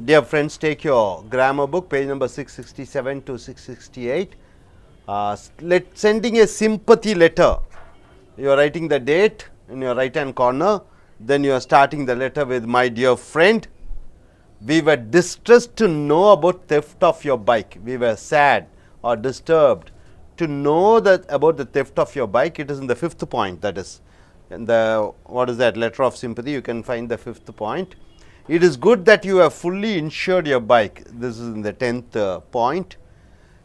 Dear friends, take your grammar book, page number 667 to 668. Sending a sympathy letter. You are writing the date in your right hand corner. Then you are starting the letter with, my dear friend, we were distressed to know about theft of your bike. We were sad or disturbed to know that about the theft of your bike. It is in the fifth point, that is in the, what is that, letter of sympathy. You can find the fifth point. It is good that you have fully insured your bike. This is in the 10th point.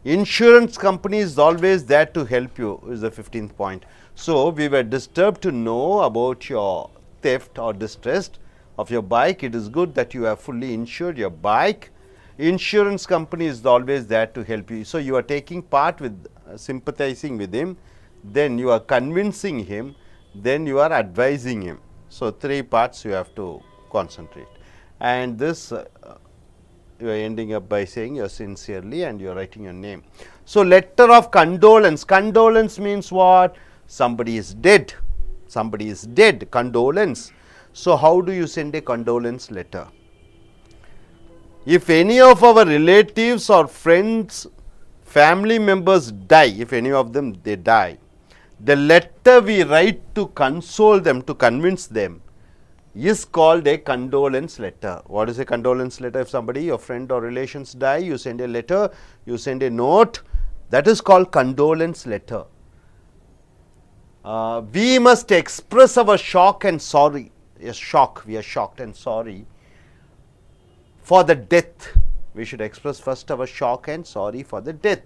Insurance company is always there to help you, is the 15th point. So, we were disturbed to know about your theft or distressed of your bike. It is good that you have fully insured your bike. Insurance company is always there to help you. So, you are taking part with sympathizing with him, then you are convincing him, then you are advising him. So, three parts you have to concentrate. And this you are ending up by saying you are sincerely and you are writing your name. So, letter of condolence. Condolence means what? Somebody is dead. Somebody is dead. Condolence. So, how do you send a condolence letter? If any of our relatives or friends, family members die, if any of them they die, the letter we write to console them, to convince them, is called a condolence letter. What is a condolence letter? If somebody, your friend or relations die, you send a letter, you send a note, that is called condolence letter. We must express our shock and sorry. A shock, we are shocked and sorry for the death. We should express first our shock and sorry for the death.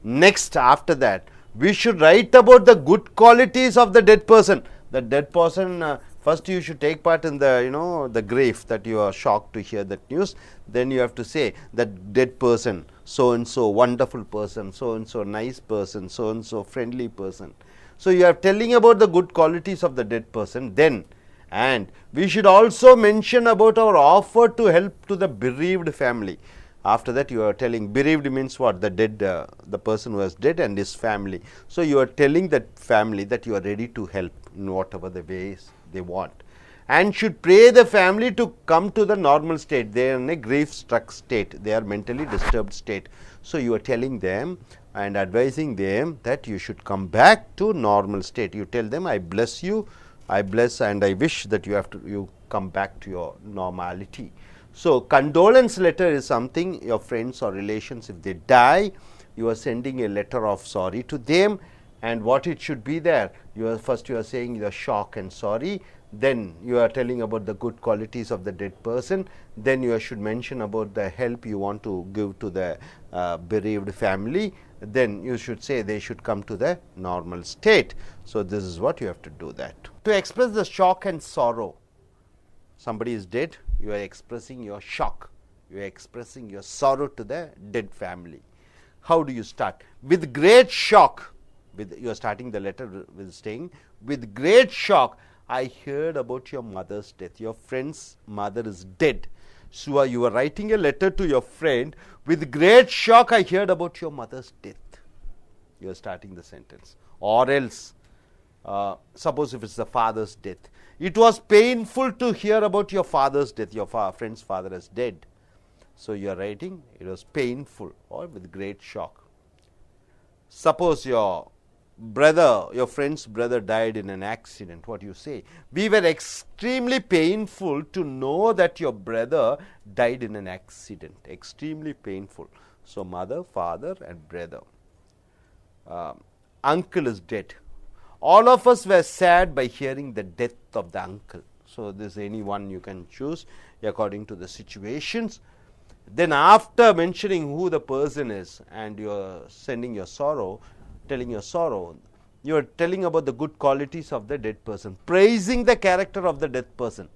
Next, after that, we should write about the good qualities of the dead person. The dead person, first you should take part in the, the grief, that you are shocked to hear that news. Then you have to say that dead person, so and so wonderful person, so and so nice person, so and so friendly person. So, you are telling about the good qualities of the dead person. Then, and we should also mention about our offer to help to the bereaved family. After that, you are telling, bereaved means what? The dead, the person who was dead and his family. So, you are telling that family that you are ready to help in whatever the ways they want, and should pray the family to come to the normal state. They are in a grief struck state, they are mentally disturbed state. So, you are telling them and advising them that you should come back to normal state. You tell them, I bless you, I bless and I wish that you come back to your normality. So, condolence letter is something your friends or relations, if they die, you are sending a letter of sorry to them. And what it should be there? First you are saying your shock and sorry, then you are telling about the good qualities of the dead person, then you should mention about the help you want to give to the bereaved family, then you should say they should come to the normal state. So, this is what you have to do that. To express the shock and sorrow, somebody is dead, you are expressing your shock, you are expressing your sorrow to the dead family. How do you start? With great shock. You are starting the letter with saying, with great shock, I heard about your mother's death. Your friend's mother is dead. So, you are writing a letter to your friend, with great shock, I heard about your mother's death. You are starting the sentence. Or else, suppose if it is the father's death, it was painful to hear about your father's death. Your friend's father is dead. So, you are writing, it was painful or with great shock. Suppose your brother, your friend's brother died in an accident. What you say? We were extremely painful to know that your brother died in an accident. Extremely painful. So, mother, father and brother. Uncle is dead. All of us were sad by hearing the death of the uncle. So, this is any one you can choose according to the situations. Then after mentioning who the person is and you are sending your sorrow, telling your sorrow, you are telling about the good qualities of the dead person, praising the character of the dead person.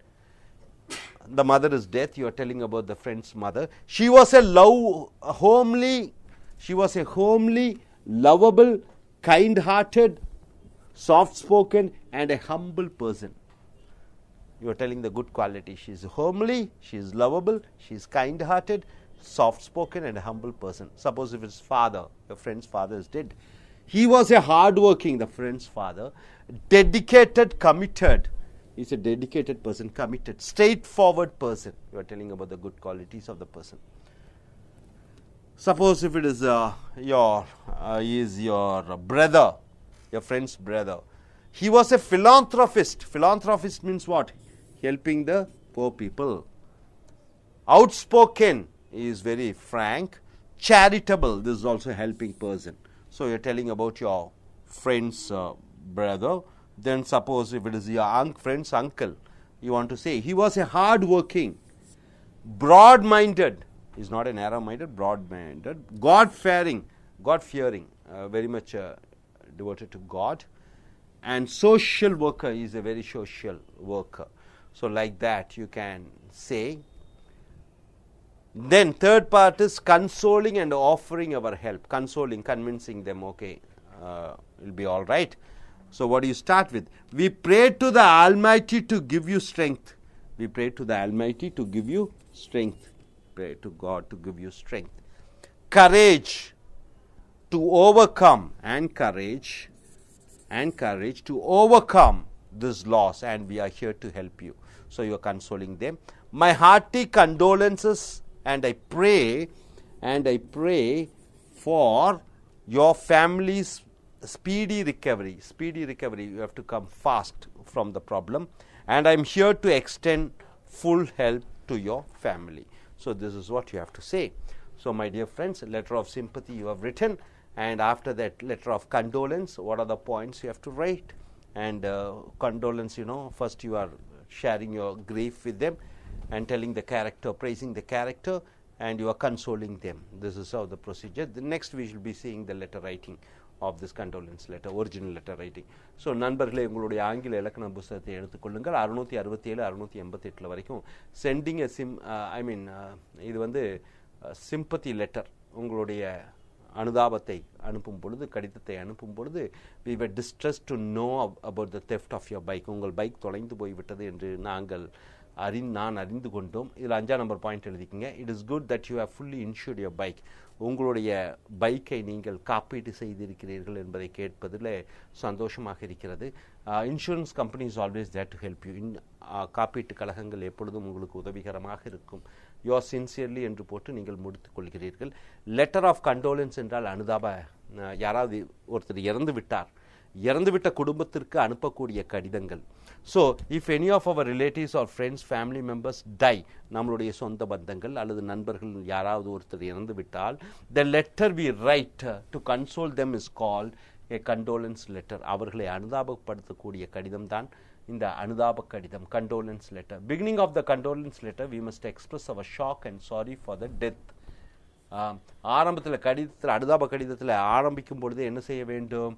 The mother is dead, you are telling about the friend's mother. She was a homely, lovable, kind-hearted, soft-spoken and a humble person. You are telling the good quality. She is homely, she is lovable, she is kind-hearted, soft-spoken and a humble person. Suppose if his father, your friend's father is dead. He was a hard-working, the friend's father, dedicated, committed, is a dedicated person, committed, straightforward person. You are telling about the good qualities of the person. Suppose if it is your brother, your friend's brother. He was a philanthropist. Philanthropist means what? Helping the poor people. Outspoken, he is very frank. Charitable, this is also a helping person. So you are telling about your friend's brother. Then suppose if it is your friend's uncle, you want to say he was a hard-working, broad-minded. He is not a narrow-minded, broad-minded, God-fearing, very much devoted to God, and social worker. He is a very social worker. So like that you can say. Then third part is consoling and offering our help. Consoling, convincing them, okay, it will be all right. So what do you start with? We pray to the Almighty to give you strength. We pray to the Almighty to give you strength. Pray to God to give you strength. Courage to overcome, and courage to overcome this loss, and we are here to help you. So you are consoling them. My hearty condolences, and I pray for your family's speedy recovery. Speedy recovery, you have to come fast from the problem, and I am here to extend full help to your family. So this is what you have to say. So my dear friends, letter of sympathy you have written, and after that letter of condolence, what are the points you have to write? And condolence, first you are sharing your grief with them and telling the character, praising the character, and you are consoling them. This is how the procedure. The next we shall be seeing the letter writing of this condolence letter, original letter writing. So நண்பர்களே, உங்களுடைய ஆங்கில இலக்கண புத்தகத்தை எடுத்துக்கொள்ளுங்கள். 667 688 வரைக்கும் sending இது வந்து sympathy letter. உங்களுடைய அனுதாபத்தை அனுப்பும் பொழுது, கடிதத்தை அனுப்பும் பொழுது, we were distressed to know about the theft of your bike. உங்கள் பைக் தொலைந்து போய்விட்டது என்று நான் அறிந்து கொண்டோம். இதில் 5ஆம் நம்பர் பாயிண்ட் எழுதிக்கிங்க. It is good that you have fully insured your bike. உங்களுடைய பைக்கை நீங்கள் காப்பீடு செய்திருக்கிறீர்கள் என்பதை கேட்பதில் சந்தோஷமாக இருக்கிறது. Insurance company is always there to help you. காப்பீட்டு கழகங்கள் எப்பொழுதும் உங்களுக்கு உதவிகரமாக இருக்கும். யோர் சின்சியர்லி என்று போட்டு நீங்கள் முடித்துக் கொள்கிறீர்கள். லெட்டர் ஆஃப் கண்டோலன்ஸ் என்றால் அனுதாப, யாராவது ஒருத்தர் இறந்துவிட்ட குடும்பத்திற்கு அனுப்பக்கூடிய கடிதங்கள். So if any of our relatives or friends family members die, நம்மளுடைய சொந்த பந்தங்கள் அல்லது நண்பர்கள் யாராவது ஒருத்தர் இறந்து விட்டால், the letter we write to console them is called a condolence letter. அவர்களை அனுதாபப்படுத்தக்கூடிய கடிதம் தான் இந்த அனுதாப கடிதம், condolence letter. Beginning of the condolence letter we must express our shock and sorry for the death. ஆரம்பத்தில் அனுதாப கடிதத்தில் ஆரம்பிக்கும் பொழுது என்ன செய்ய வேண்டும்?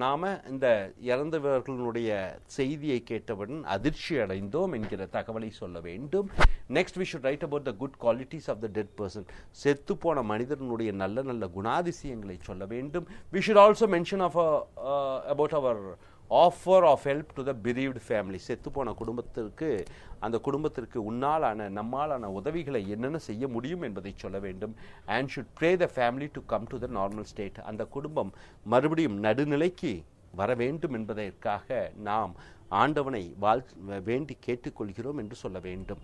நாம் இந்த இறந்தவர்களுடைய செய்தியை கேட்டவுடன் அதிர்ச்சி அடைந்தோம் என்கிற தகவலை சொல்ல வேண்டும். Next we should write about the good qualities of the dead person. செத்து போன மனிதனுடைய நல்ல நல்ல குணாதிசயங்களை சொல்ல வேண்டும். We should also mention about our offer of help to the bereaved family. செத்து போன குடும்பத்திற்கு, அந்த குடும்பத்திற்கு நம்மாலான உதவிகளை என்னென்ன செய்ய முடியும் என்பதை சொல்ல வேண்டும். And should pray the family to come to the normal state. அந்த குடும்பம் மறுபடியும் நடுநிலைக்கு வர வேண்டும் என்பதற்காக நாம் ஆண்டவனை வேண்டி கேட்டுக்கொள்கிறோம் என்று சொல்ல வேண்டும்.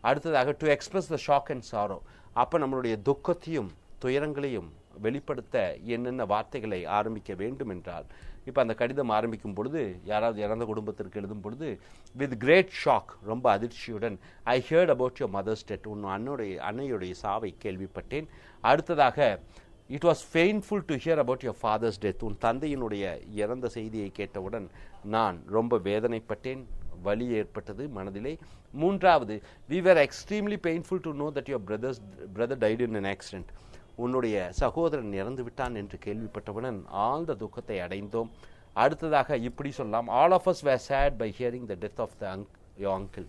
அடுத்ததாக to express the shock and sorrow. அப்போ நம்மளுடைய துக்கத்தையும் துயரங்களையும் வெளிப்படுத்த என்னென்ன வார்த்தைகளை ஆரம்பிக்க வேண்டும் என்றால், இப்போ அந்த கடிதம் ஆரம்பிக்கும் பொழுது, யாராவது இறந்த குடும்பத்திற்கு எழுதும் பொழுது, வித் கிரேட் ஷாக், ரொம்ப அதிர்ச்சியுடன், I heard about your mother's death, உன் அன்னையுடைய சாவை கேள்விப்பட்டேன். அடுத்ததாக, it was painful to hear about your father's death, உன் தந்தையினுடைய இறந்த செய்தியை கேட்டவுடன் நான் ரொம்ப வேதனைப்பட்டேன், வலி ஏற்பட்டது மனதிலே. மூன்றாவது, we were extremely painful to know that your brother died in an accident. உன்னுடைய சகோதரன் இறந்து விட்டான் என்று கேள்விப்பட்டவுடன் ஆழ்ந்த துக்கத்தை அடைந்தோம். அடுத்ததாக இப்படி சொல்லலாம், all of us were sad by hearing the death of your uncle.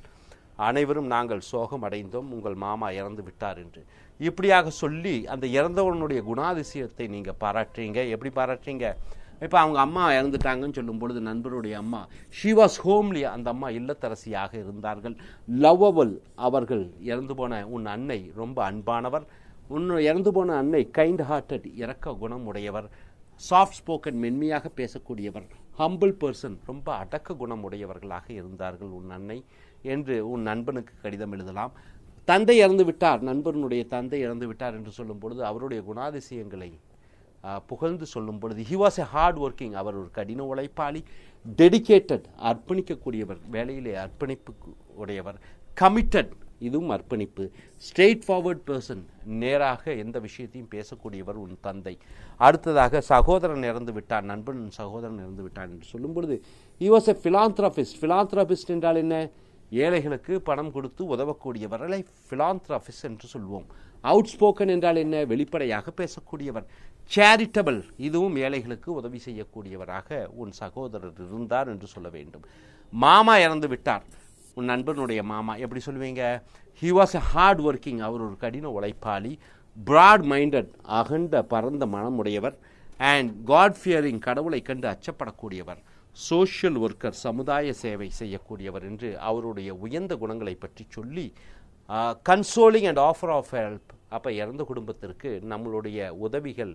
அனைவரும் நாங்கள் சோகம் அடைந்தோம், உங்கள் மாமா இறந்து விட்டார் என்று. இப்படியாக சொல்லி அந்த இறந்தவனுடைய குணாதிசயத்தை நீங்கள் பாராட்டுறீங்க. எப்படி பாராட்டுறீங்க? இப்போ அவங்க அம்மா இறந்துட்டாங்கன்னு சொல்லும் பொழுது, நண்பருடைய அம்மா, ஷி வாஸ் ஹோம்லி, அந்த அம்மா இல்லத்தரசியாக இருந்தார்கள். லவ்வபிள், அவர்கள் இறந்து போன உன் அன்னை ரொம்ப அன்பானவர். இறந்து போன அன்னை கைண்ட் ஹார்ட்டட், இரக்க குணம் உடையவர். சாஃப்ட் ஸ்போக்கன், மென்மையாக பேசக்கூடியவர். ஹம்பிள் பர்சன், ரொம்ப அடக்க குணமுடையவர்களாக இருந்தார்கள் உன் அன்னை என்று உன் நண்பனுக்கு கடிதம் எழுதலாம். தந்தை இறந்து விட்டார், நண்பனுடைய தந்தை இறந்து விட்டார் என்று சொல்லும் பொழுது அவருடைய குணாதிசயங்களை புகழ்ந்து சொல்லும் பொழுது he was a hard working, அவர் ஒரு கடின உழைப்பாளி, டெடிகேட்டட், அர்ப்பணிக்கக்கூடியவர், வேலையிலே அர்ப்பணிப்பு உடையவர், கமிட்டட், இதுவும் அர்ப்பணிப்பு, ஸ்ட்ரெயிட் ஃபார்வர்ட் பர்சன், நேராக எந்த விஷயத்தையும் பேசக்கூடியவர் உன் தந்தை. அடுத்ததாக சகோதரன் இறந்து விட்டான், நண்பன் சகோதரன் இறந்து விட்டான் என்று சொல்லும் பொழுது ஹி வாஸ் எ ஃபிலாந்த்ராபிஸ்ட். ஃபிலாந்த்ராபிஸ்ட் என்றால் என்ன? ஏழைகளுக்கு பணம் கொடுத்து உதவக்கூடியவர்களை ஃபிலாந்த்ராபிஸ்ட் என்று சொல்வோம். அவுட் ஸ்போக்கன் என்றால் என்ன? வெளிப்படையாக பேசக்கூடியவர். சேரிட்டபிள், இதுவும் ஏழைகளுக்கு உதவி செய்யக்கூடியவராக உன் சகோதரர் இருந்தார் என்று சொல்ல வேண்டும். மாமா இறந்து விட்டார், உன் நண்பனுடைய மாமா, எப்படி சொல்லுவீங்க? He was a hard working, அவர் ஒரு கடின உழைப்பாளி, பிராட் மைண்டட், அகண்ட பரந்த மனமுடையவர், அண்ட் காட் ஃபியரிங், கடவுளை கண்டு அச்சப்படக்கூடியவர், சோஷியல் ஒர்க்கர், சமுதாய சேவை செய்யக்கூடியவர் என்று அவருடைய உயர்ந்த குணங்களை பற்றி சொல்லி consoling and offer of help. அப்போ இறந்த குடும்பத்திற்கு நம்மளுடைய உதவிகள்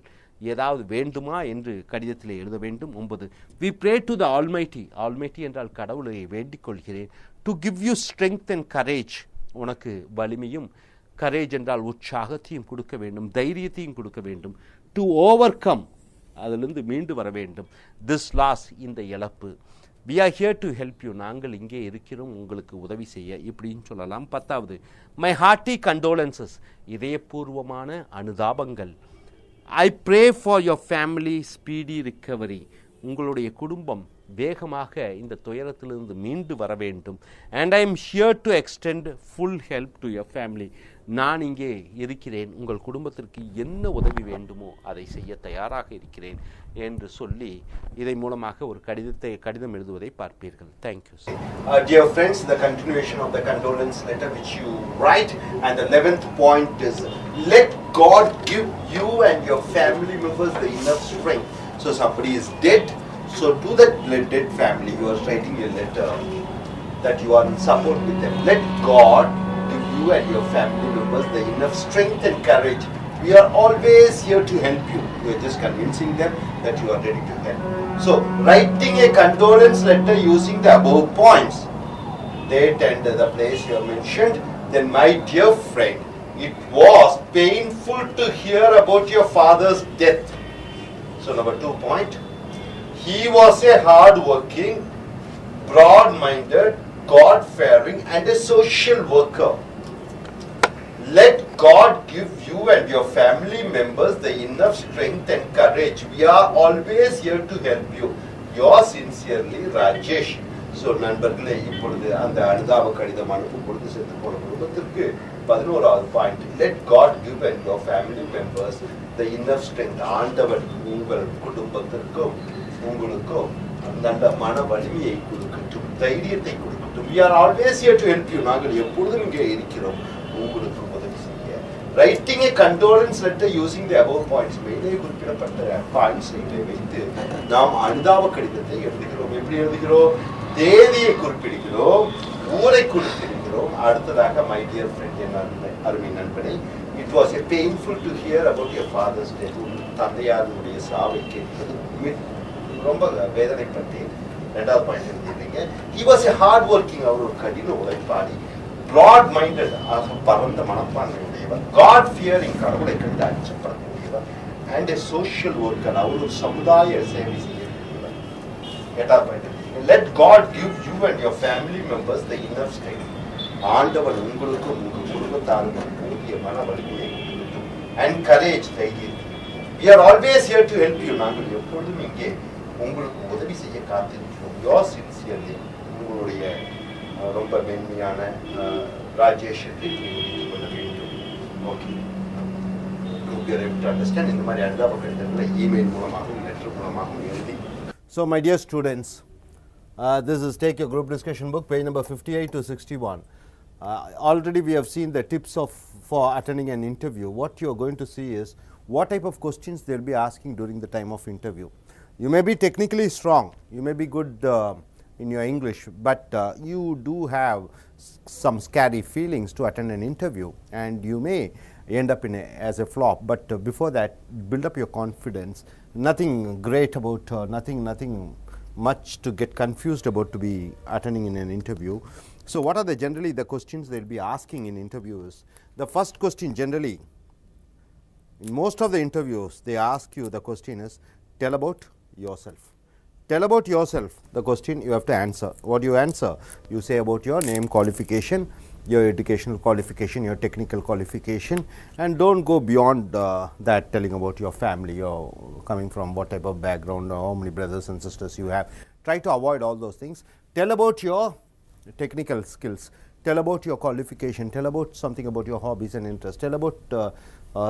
ஏதாவது வேண்டுமா என்று கடிதத்தில் எழுத வேண்டும். 9, we pray to the almighty. Almighty என்றால் கடவுளை வேண்டிக் கொள்கிறேன். To give you strength and courage, உனக்கு வலிமையும், கரேஜ் என்றால் உற்சாகத்தையும் கொடுக்க வேண்டும், தைரியத்தையும் கொடுக்க வேண்டும். டு ஓவர் கம், அதிலிருந்து மீண்டு வர வேண்டும். திஸ் லாஸ், இந்த இழப்பு. We are here to help you, நாங்கள் இங்கே இருக்கிறோம் உங்களுக்கு உதவி செய்ய, இப்படின்னு சொல்லலாம். 10வது, மை ஹார்ட்டி கண்டோலன்சஸ், இதயபூர்வமான அனுதாபங்கள். I pray for your family speedy recovery, உங்களுடைய குடும்பம் வேகமாக இந்த துயரத்திலிருந்து மீண்டு வர வேண்டும். And I am here to extend full help to your family, நான் இங்கே இருக்கிறேன், உங்கள் குடும்பத்திற்கு என்ன உதவி வேண்டுமோ அதை செய்ய தயாராக இருக்கிறேன் என்று சொல்லி இதன் மூலமாக ஒரு கடிதம் எழுதுவதை பார்ப்பீர்கள். Thank you. Dear friends, the continuation of the condolence letter which you write, and the 11th point is, let God give you and your family members the enough strength. So somebody is dead, so to that dead family you are writing a letter that you are in support with them. Let God give you and your family members the enough strength and courage. We are always here to help you. You are just convincing them that you are ready to help. So, writing a condolence letter using the above points, date and the place you have mentioned, then my dear friend, it was painful to hear about your father's death. So, number 2 point, he was a hard-working, broad-minded, God-fearing and a social worker. Let God give you and your family members the enough strength and courage. We are always here to help you. Yours sincerely, Rajesh. So, நண்பர்களே, இப்பொழுது அந்த அனுதாப கடிதம் அனுப்பும் பொழுது செத்து போன குடும்பத்திற்கு 11வது point, let God give and your family members the enough strength. ஆண்டவர் உங்கள் குடும்பத்திற்கும் உங்களுக்கும் நல்ல மன வலிமையை கொடுக்கட்டும், தைரியத்தை கொடுக்கட்டும். We are always here to help you. நாங்கள் எப்பொழுதும் இங்கே இருக்கிறோம் உங்களுக்கு உதவி செய்ய. Writing a condolence letter using the above points, மேலே குறிப்பிடப்பட்ட பாயிண்ட்ஸை வைத்து நாம் அனுதாப கடிதத்தை எழுதுகிறோம். எப்படி எழுதுகிறோம்? தேதியை குறிப்பிடுகிறோம், ஊரை குறிப்பிடுகிறோம். அடுத்ததாக மை டியர் ஃப்ரெண்ட், என் அருமை நண்பனை, it was a painful to hear about your father's death, தந்தையாருடைய சாவை கேட்பது ரொம்ப வேதனைப்பட்டு. 2வது பாயிண்ட் எழுதியிருந்தீங்க, he was a hard working, அவர் ஒரு கடின உழைப்பாளி, broad minded, பரந்த மனப்பான்மை உடையவர், God fearing, கடவுளை கண்டு அச்சப்படக்கூடியவர், and a social worker, அவர் ஒரு சமுதாய சேவை செய்யக்கூடியவர். 8வது point, let God give you and your family members the enough strength. ஆண்டவர் உங்களுக்கும் உங்கள் குடும்பத்தாருக்கும் போதிய மன வலிமையை கொடுக்கும், and courage, தைரியம். We are always here to help you. நாங்கள் எப்பொழுதும் இங்கே உங்களுக்கு உதவி செய்ய காத்திருக்கிறோம். Yours sincerely, உங்களுடைய ரொம்ப மென்மையான ராஜேஷ் என்று நிரூபித்துக் கொள்ள வேண்டும். Okay, understand. இந்த மாதிரி அனுதாப கடிதங்களை இமெயில் மூலமாகவும் லெட்டர் மூலமாகவும் எழுதி. So my dear students, this is Take Your Group Discussion book, page number 58 to 61. Already we have seen the tips for attending an interview. What you are going to see is what type of questions they will be asking during the time of interview. You may be technically strong, you may be good in your English, but you do have some scary feelings to attend an interview, and you may end up as a flop. But before that, build up your confidence. Nothing great about nothing much to get confused about to be attending in an interview. So what are the generally the questions they'll be asking in interviews? The first question generally, in most of the interviews, they ask you the question is, tell about yourself. Tell about yourself, the question you have to answer. What do you answer? You say about your name, qualification, your educational qualification, your technical qualification, and don't go beyond that, telling about your family, you're coming from what type of background, or how many brothers and sisters you have. Try to avoid all those things. Tell about your technical skills, tell about your qualification, tell about something about your hobbies and interests, tell about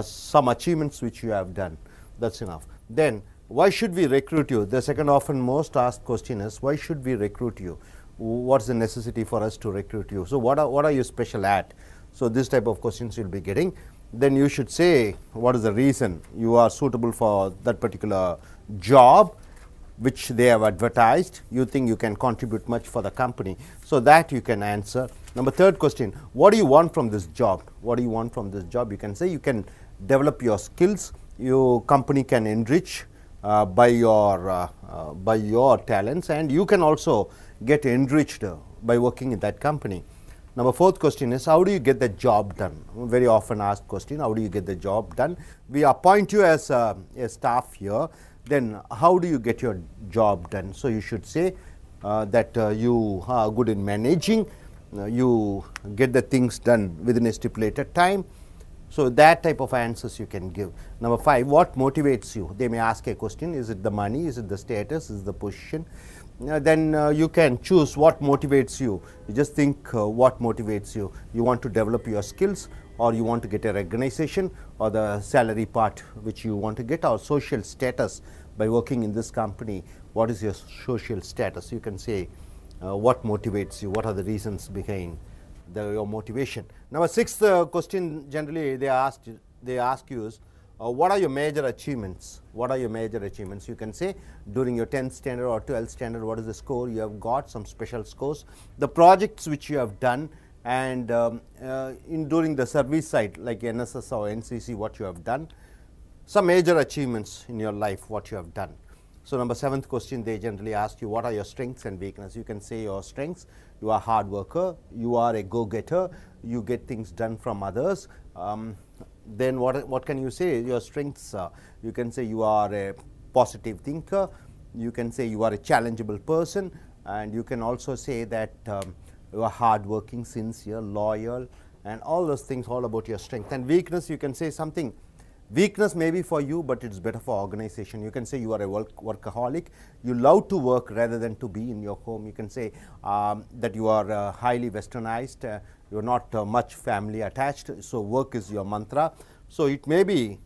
some achievements which you have done. That's enough. Then, why should we recruit you? The second often most asked question is, why should we recruit you? What's the necessity for us to recruit you? So what are you special at? So this type of questions you'll be getting. Then you should say what is the reason you are suitable for that particular job which they have advertised. You think you can contribute much for the company, so that you can answer. Number third question, what do you want from this job? What do you want from this job? You can say you can develop your skills, your company can enrich by your talents, and you can also get enriched by working in that company. Number fourth question is, how do you get the job done? Very often asked question, how do you get the job done? We appoint you as a staff here, then how do you get your job done? So you should say that you are good in managing, you get the things done within a stipulated time. So that type of answers you can give. Number five, what motivates you? They may ask a question, is it the money, is it the status, is it the position? Then you can choose what motivates you. You just think what motivates you. You want to develop your skills, or you want to get a recognition, or the salary part which you want to get, or social status by working in this company. What is your social status? You can say what motivates you, what are the reasons behind your motivation. Now, sixth question generally they ask you is, what are your major achievements? What are your major achievements? You can say during your 10th standard or 12th standard, what is the score you have got, some special scores, the projects which you have done, and during the service side like NSS or NCC, what you have done, some major achievements in your life, what you have done. So number seventh question, they generally ask you, what are your strengths and weaknesses? You can say your strengths, you are a hard worker, you are a go-getter, you get things done from others. Then what can you say? Your strengths, you can say you are a positive thinker, you can say you are a challengeable person, and you can also say that you are hard-working, sincere, loyal, and all those things, all about your strength. And weakness, you can say something. Weakness may be for you, but it's better for organization. You can say you are a workaholic, you love to work rather than to be in your home. You can say that you are highly westernized, you are not much family attached, so work is your mantra. So it may be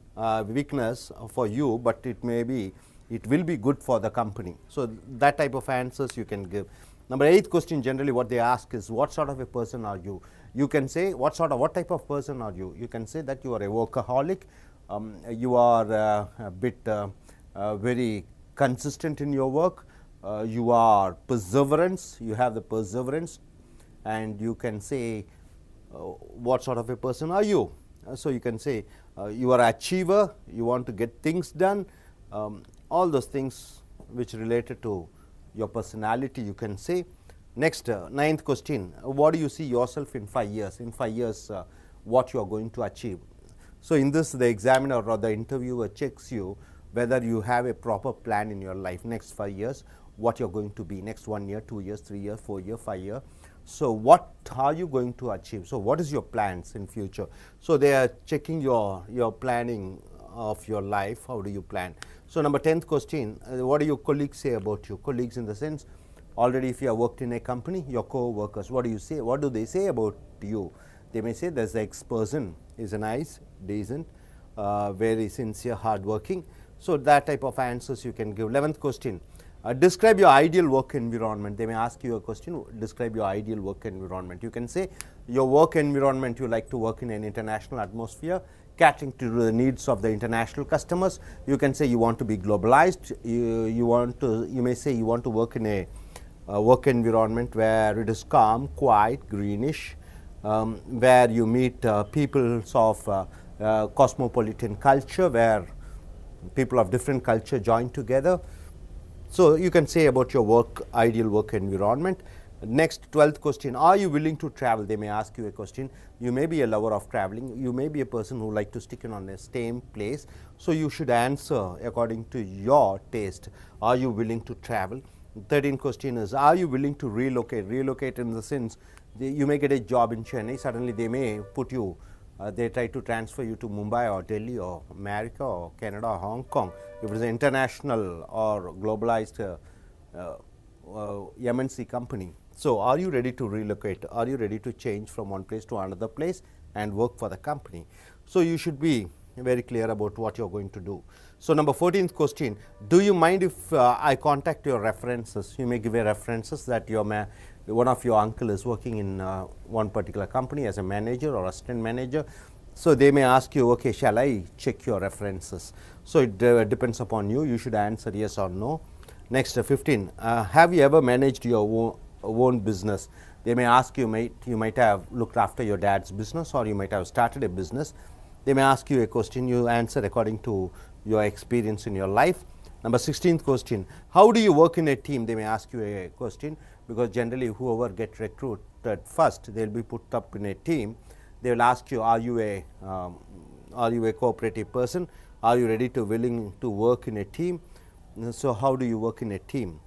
weakness for you, but it will be good for the company. So that type of answers you can give. Number eighth question, generally what they ask is, what sort of a person are you? You can say what type of person are you? You can say that you are a workaholic, you are a bit very consistent in your work, you are perseverance, you have the perseverance, and you can say what sort of a person are you? So you can say you are an achiever, you want to get things done, all those things which related to your personality you can say. Next, ninth question, what do you see yourself in 5 years? In 5 years, what you are going to achieve? So in this, the examiner or the interviewer checks you whether you have a proper plan in your life. Next 5 years, what you are going to be. Next 1 year, 2 years, 3 years, 4 years, 5 years. So what are you going to achieve? So what is your plans in future? So they are checking your planning of your life. How do you plan? So number 10th question, what do your colleagues say about you? Colleagues in the sense, already if you have worked in a company, your co-workers, what do you say? What do they say about you? They may say this ex-person is a nice, decent, very sincere, hardworking. So that type of answers you can give. 11th question, describe your ideal work environment. They may ask you a question, describe your ideal work environment. You can say your work environment, you like to work in an international atmosphere, catering to the needs of the international customers. You can say you want to be globalized. You may say you want to work in a work environment where it is calm, quiet, greenish, where you meet people of cosmopolitan culture, where people of different culture join together. So you can say about your work, ideal work environment. Next, 12th question, are you willing to travel? They may ask you a question. You may be a lover of traveling. You may be a person who like to stick in on the same place. So you should answer according to your taste. Are you willing to travel? 13th question is, are you willing to relocate? Relocate in the sense, you may get a job in Chennai. Suddenly they may put you, they try to transfer you to Mumbai or Delhi or America or Canada or Hong Kong. If it is an international or globalized MNC company. So are you ready to relocate? Are you ready to change from one place to another place and work for the company? So you should be very clear about what you're going to do. So number 14th question, do you mind if I contact your references? You may give a references that one of your uncle is working in one particular company as a manager or assistant manager. So they may ask you, okay, shall I check your references? So it depends upon you. You should answer yes or no. Next, 15, have you ever managed your own business? They may ask you, you might have looked after your dad's business, or you might have started a business. They may ask you a question, you answer according to your experience in your life. Number 16th question, how do you work in a team? They may ask you a question, because generally whoever gets recruited first, they will be put up in a team. They will ask you, are you a cooperative person? Are you ready to willing to work in a team? So how do you work in a team?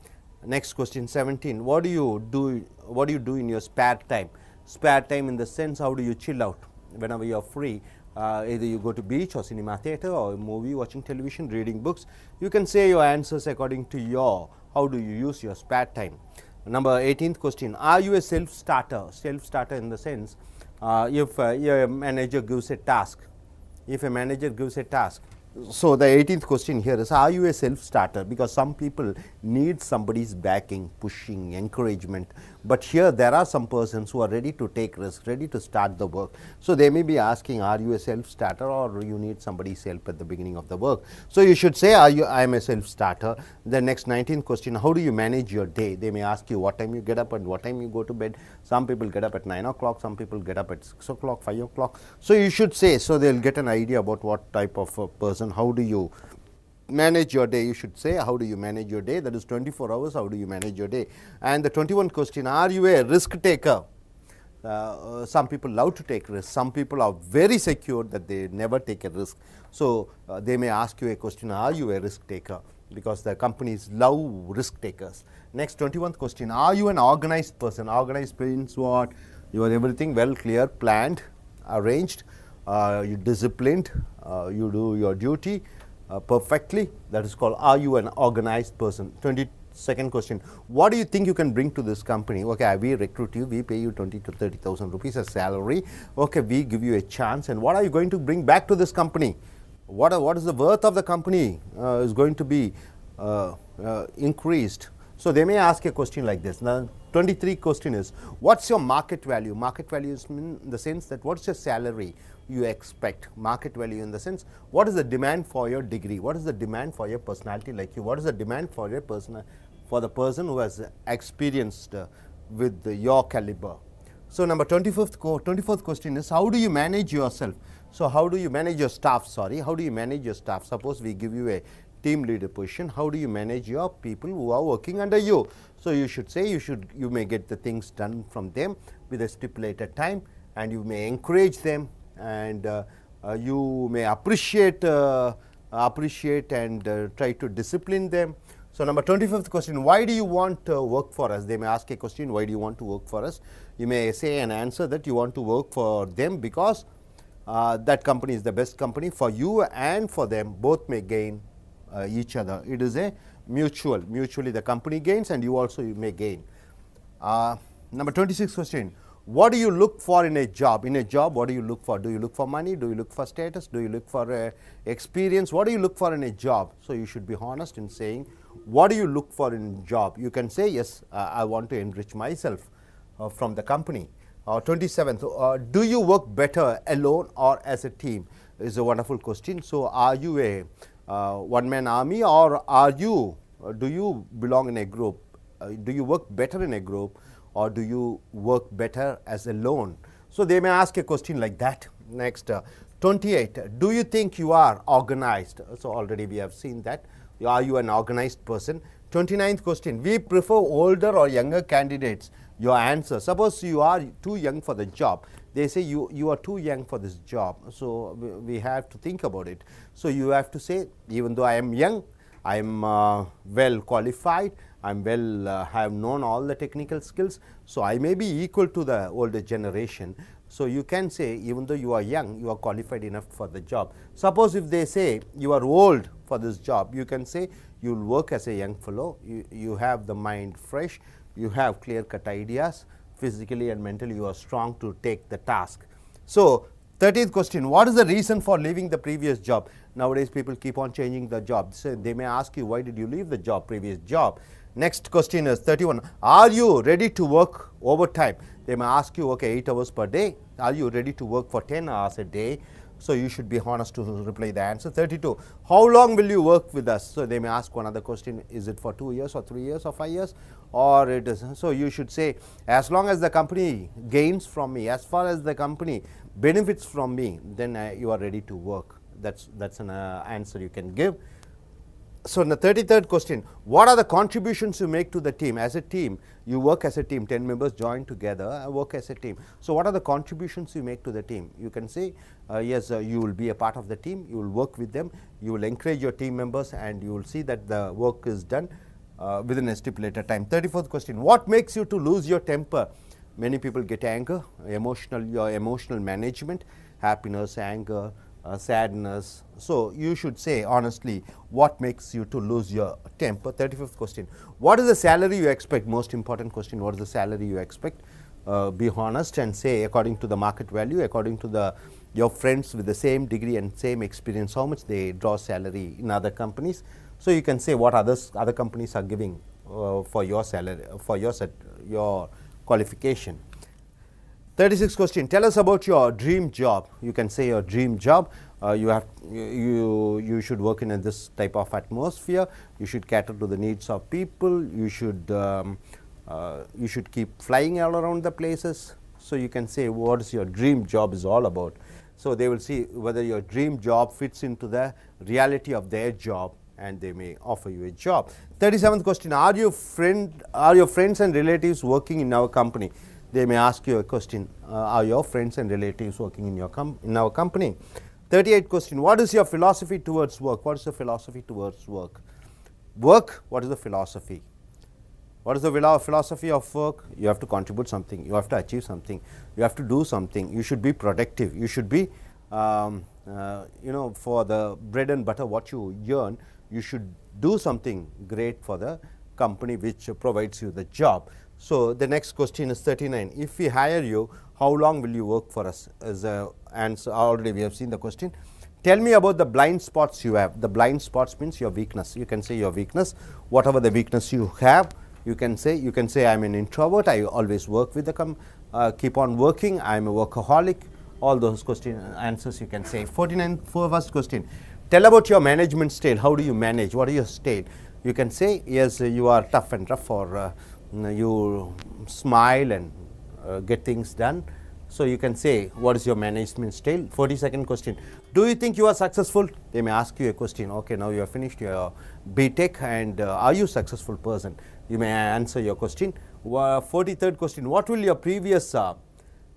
Next question, 17, what do you do in your spare time? Spare time in the sense, how do you chill out whenever you are free? Either you go to beach or cinema theater or movie, watching television, reading books. You can say your answers according to how do you use your spare time. Number 18th question, are you a self-starter? Self-starter in the sense, if a manager gives a task, so the 18th question here is, are you a self-starter? Because some people need somebody's backing, pushing, encouragement. But here there are some persons who are ready to take risks, ready to start the work. So they may be asking, are you a self-starter, or you need somebody's help at the beginning of the work? So you should say, I am a self-starter. The next 19th question, how do you manage your day? They may ask you what time you get up and what time you go to bed. Some people get up at 9 o'clock, some people get up at 6 o'clock, 5 o'clock. So you should say, so they'll get an idea about what type of a person, how do you manage your day. You should say, how do you manage your day? That is 24 hours, how do you manage your day? And the 21st question, are you a risk taker? Some people love to take risks. Some people are very secure that they never take a risk. So they may ask you a question, are you a risk taker? Because the companies love risk takers. Next, 21st question, are you an organized person? Organized means what? You are everything well, clear, planned, arranged, you disciplined, you do your duty perfectly. That is called, are you an organized person? 22nd question, what do you think you can bring to this company? Okay, we recruit you, we pay you 20 to 30,000 rupees as salary. Okay, we give you a chance, and what are you going to bring back to this company? What is the worth of the company is going to be increased? So they may ask a question like this. Now, 23 question is, what's your market value? Market value is in the sense that what's your salary you expect? Market value in the sense, what is the demand for your degree? What is the demand for your personality like you? What is the demand for your for the person who has experienced with your caliber? So number 24th question is, how do you manage yourself? So how do you manage your staff? How do you manage your staff? Suppose we give you a team leader position, how do you manage your people who are working under you? So you should say, you may get the things done from them with a stipulated time, and you may encourage them, and you may appreciate and try to discipline them. So number 25th question, why do you want to work for us? They may ask a question, why do you want to work for us? You may say an answer that you want to work for them because that company is the best company for you and for them. Both may gain each other. It is a mutually the company gains and you also may gain. Number 26th question, what do you look for in a job? In a job, what do you look for? Do you look for money? Do you look for status? Do you look for experience? What do you look for in a job? So you should be honest in saying, what do you look for in a job? You can say, yes, I want to enrich myself from the company. 27th, do you work better alone or as a team? Is a wonderful question. So are you a one-man army, or do you belong in a group? Do you work better in a group, or do you work better as alone? So they may ask a question like that. Next, 28, do you think you are organized? So already we have seen that. Are you an organized person? 29th question, we prefer older or younger candidates. Your answer, suppose you are too young for the job. They say you are too young for this job. So we have to think about it. So you have to say, even though I am young, I am well qualified, I am well have known all the technical skills, so I may be equal to the older generation. So you can say, even though you are young, you are qualified enough for the job. Suppose if they say you are old for this job, you can say you will work as a young fellow, you have the mind fresh, you have clear cut ideas, physically and mentally you are strong to take the task. So 30th question, what is the reason for leaving the previous job? Nowadays people keep on changing the job. So they may ask you, why did you leave the job, previous job? Next question is 31, are you ready to work overtime? They may ask you, okay, 8 hours per day, are you ready to work for 10 hours a day? So you should be honest to reply the answer. 32, how long will you work with us? So they may ask one other question, is it for 2 years or 3 years or 5 years, or it is, so you should say, as long as the company gains from me, as far as the company benefits from me, then you are ready to work. That's an answer you can give. So in the 33rd question, what are the contributions you make to the team? As a team, you work as a team, 10 members join together and work as a team. So what are the contributions you make to the team? You can say, yes, you will be a part of the team, you will work with them, you will encourage your team members, and you will see that the work is done within a stipulated time. 34th question, what makes you to lose your temper? Many people get anger, your emotional management, happiness, anger, sadness. So you should say honestly what makes you to lose your temper. 35th question, what is the salary you expect? Most important question, what is the salary you expect? Be honest and say according to the market value, according to your friends with the same degree and same experience, how much they draw salary in other companies. So you can say what other companies are giving for your salary, for your qualification. 36th question, tell us about your dream job. You can say your dream job. You should work in this type of atmosphere. You should cater to the needs of people. You should keep flying all around the places. So you can say what is your dream job is all about. So they will see whether your dream job fits into the reality of their job, and they may offer you a job. 37th question, are your friends and relatives working in our company? They may ask you a question, are your friends and relatives working in our company? 38th question, what is your philosophy towards work? What is the philosophy towards work? Work, what is the philosophy? What is the philosophy of work? You have to contribute something, you have to achieve something, you have to do something, you should be productive, you should be, for the bread and butter what you earn, you should do something great for the company which provides you the job. So the next question is 39. If we hire you, how long will you work for us? As a answer, already we have seen the question. Tell me about the blind spots you have. The blind spots means your weakness. You can say your weakness. Whatever the weakness you have, you can say I'm an introvert. I always work with the keep on working. I'm a workaholic. All those answers you can say. 49 first question. Tell about your management style. How do you manage? What is your style? You can say yes, you are tough and rough, or you smile and get things done. So you can say what is your management style. 42nd question, do you think you are successful? They may ask you a question. Okay, now you have finished your BTech, and are you a successful person? You may answer your question. 43rd question, what will your previous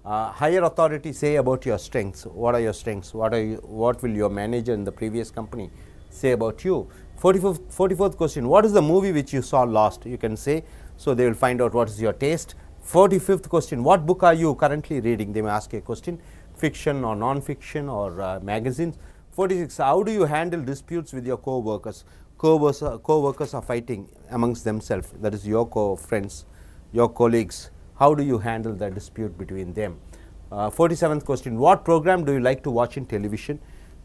higher authority say about your strengths? What are your strengths? What will your manager in the previous company say about you? 44th question, what is the movie which you saw last? You can say, so they will find out what is your taste. 45th question, what book are you currently reading? They may ask you a question, fiction or non-fiction or magazines. 46, how do you handle disputes with your co-workers? Co-workers are fighting amongst themselves, that is your co-friends, your colleagues. How do you handle the dispute between them? 47th question, what program do you like to watch in television?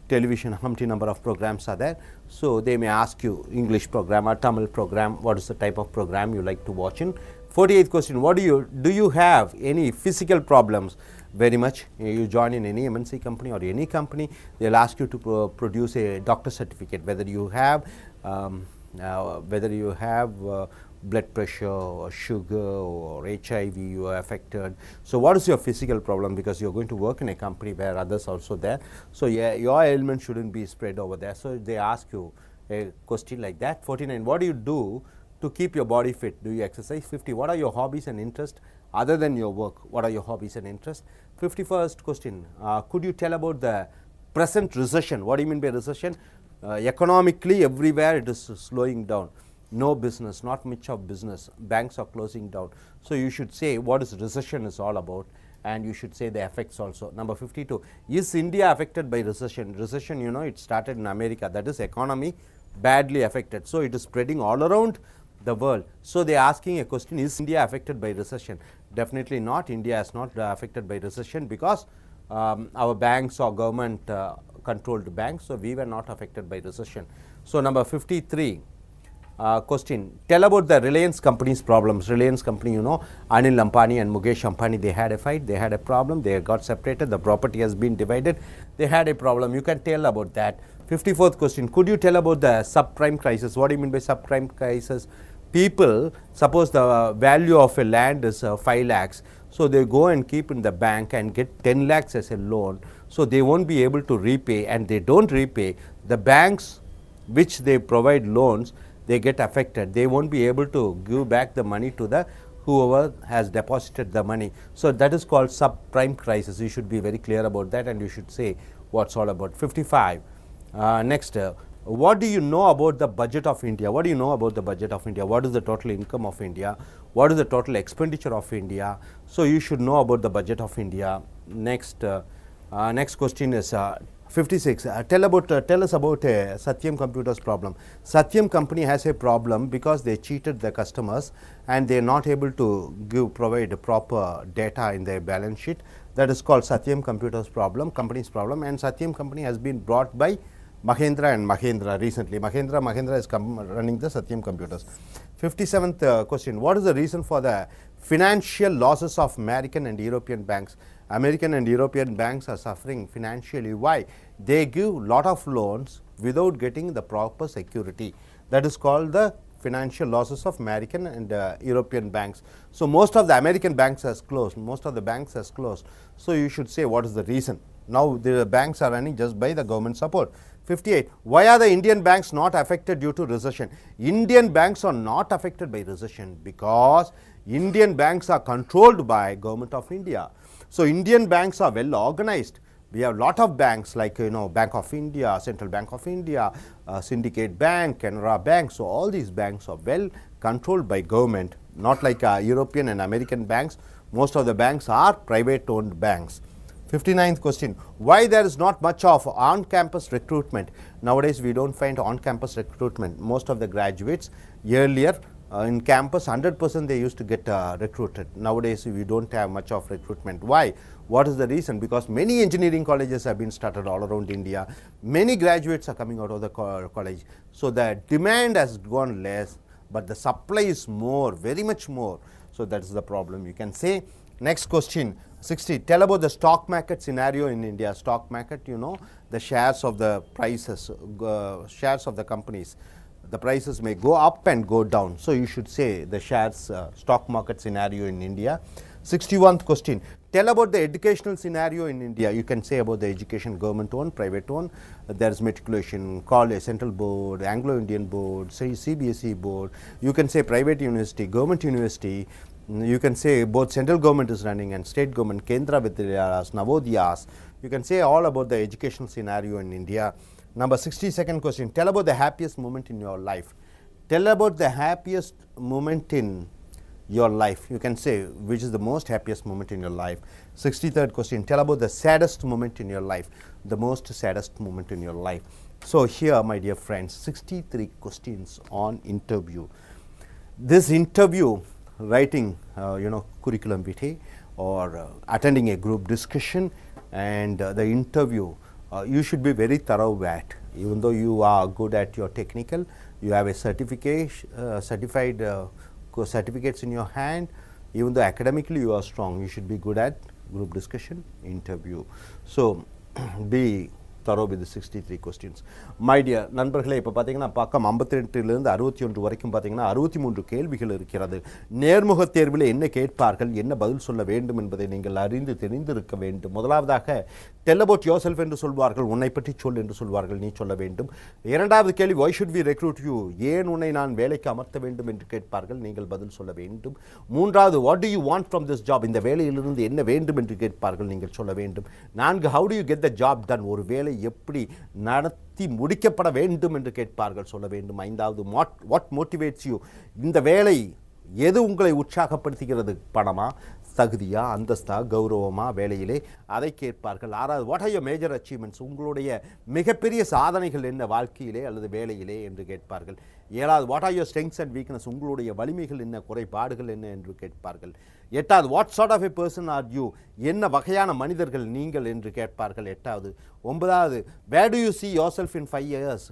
Television, how many number of programs are there? So they may ask you English program or Tamil program, what is the type of program you like to watch in? 48th question, do you have any physical problems? Very much. You join in any MNC company or any company, they'll ask you to produce a doctor certificate, whether you have blood pressure or sugar or HIV you are affected. So what is your physical problem, because you're going to work in a company where others are also there. So yeah, your ailment shouldn't be spread over there. So they ask you a question like that. 49, what do you do to keep your body fit, do you exercise? 50, what are your hobbies and interests other than your work? What are your hobbies and interests? 51st question, could you tell about the present recession? What do you mean by recession? Economically, everywhere it is slowing down. No business, not much of business. Banks are closing down. So you should say what is recession is all about, and you should say the effects also. Number 52, is India affected by recession? Recession, you know, it started in America. That is economy badly affected. So it is spreading all around the world. So they are asking a question, is India affected by recession? Definitely not. India is not affected by recession because our banks are government controlled banks, so we were not affected by recession. So number 53 question, tell about the Reliance company's problems. Reliance company, you know, Anil Ambani and Mukesh Ambani, they had a fight, they had a problem, they got separated, the property has been divided, they had a problem. You can tell about that. 54th question, could you tell about the subprime crisis? What do you mean by subprime crisis? People, suppose the value of a land is 5 lakhs, so they go and keep in the bank and get 10 lakhs as a loan, so they won't be able to repay, and they don't repay, the banks which they provide loans, they get affected. They won't be able to give back the money to the whoever has deposited the money. So that is called subprime crisis. You should be very clear about that, and you should say what's all about. 55. Next, what do you know about the budget of India? What do you know about the budget of India? What is the total income of India? What is the total expenditure of India? So you should know about the budget of India. Next, next question is 56. Tell us about Satyam Computers problem. Satyam company has a problem because they cheated the customers and they are not able to provide proper data in their balance sheet. That is called Satyam Computers problem, company's problem, and Satyam company has been brought by Mahindra and Mahindra recently. Mahindra is running the Satyam Computers. 57th question, what is the reason for the financial losses of American and European banks? American and European banks are suffering financially. Why? They give lot of loans without getting the proper security. That is called the financial losses of American and European banks. So most of the American banks has closed. Most of the banks has closed. So you should say what is the reason. Now the banks are running just by the government support. 58. Why are the Indian banks not affected due to recession? Indian banks are not affected by recession because Indian banks are controlled by Government of India. So Indian banks are well organized. We have lot of banks like, you know, Bank of India, Central Bank of India, Syndicate Bank, Canara Bank. So all these banks are well controlled by government, not like European and American banks. Most of the banks are private owned banks. 59th question, why there is not much of on-campus recruitment? Nowadays we don't find on-campus recruitment. Most of the graduates earlier in campus 100% they used to get recruited. Nowadays we don't have much of recruitment. Why? What is the reason? Because many engineering colleges have been started all around India. Many graduates are coming out of the college. So the demand has gone less, but the supply is more, very much more. So that is the problem, you can say. Next question, 60. Tell about the stock market scenario in India. Stock market, you know, the shares of the prices, shares of the companies. The prices may go up and go down. So you should say the shares stock market scenario in India. 61st question. Tell about the educational scenario in India. You can say about the education, government owned, private owned. There is matriculation, college, central board, Anglo-Indian board, say CBSE board. You can say private university, government university. You can say both central government is running and state government, Kendra Vidyas, Navodiyas. You can say all about the educational scenario in India. Number 62nd question, tell about the happiest moment in your life. Tell about the happiest moment in your life. You can say which is the most happiest moment in your life. 63rd question, tell about the saddest moment in your life. The most saddest moment in your life. So here, my dear friends, 63 questions on interview. This interview, writing curriculum vitae or attending a group discussion and the interview, you should be very thorough at. Even though you are good at your technical, you have a certificate, certified certificates in your hand. Even though academically you are strong, you should be good at group discussion, interview. So be thorough with the 63 questions. My dear நண்பர்களே, இப்போ பார்த்தீங்கன்னா பக்கம் 52லிருந்து 61 வரைக்கும் பார்த்தீங்கன்னா 63 கேள்விகள் இருக்கிறது. நேர்முக தேர்வில் என்ன கேட்பார்கள், என்ன பதில் சொல்ல வேண்டும் என்பதை நீங்கள் அறிந்து தெரிந்திருக்க வேண்டும். முதலாவதாக tell about yourself என்று சொல்வார்கள், உன்னை பற்றி சொல் என்று சொல்வார்கள், நீ சொல்ல வேண்டும். இரண்டாவது கேள்வி why should we recruit you, ஏன் உன்னை நான் வேலைக்கு அமர்த்த வேண்டும் என்று கேட்பார்கள், நீங்கள் பதில் சொல்ல வேண்டும். மூன்றாவது what do you want from this job, இந்த வேலையிலிருந்து என்ன வேண்டும் என்று கேட்பார்கள், நீங்கள் சொல்ல வேண்டும். நான்கு how do you get the job done, ஒரு வேலை எப்படி நடத்தி முடிக்கப்பட வேண்டும் என்று கேட்பார்கள், சொல்ல வேண்டும். ஐந்தாவது what motivates you, இந்த வேலை எது உங்களை உற்சாகப்படுத்துகிறது, பணமா, தகுதியா, அந்தஸ்தா, கௌரவமா, வேலையிலே, அதை கேட்பார்கள். ஆறாவது what are your major achievements, உங்களுடைய மிகப்பெரிய சாதனைகள் என்ன வாழ்க்கையிலே அல்லது வேலையிலே என்று கேட்பார்கள். ஏழாவது what are your strengths and weakness, உங்களுடைய வலிமைகள் என்ன, குறைபாடுகள் என்ன என்று கேட்பார்கள். எட்டாவது what sort of a person are you, என்ன வகையான மனிதர்கள் நீங்கள் என்று கேட்பார்கள். எட்டாவது. ஒன்பதாவது where do you see yourself in 5 years,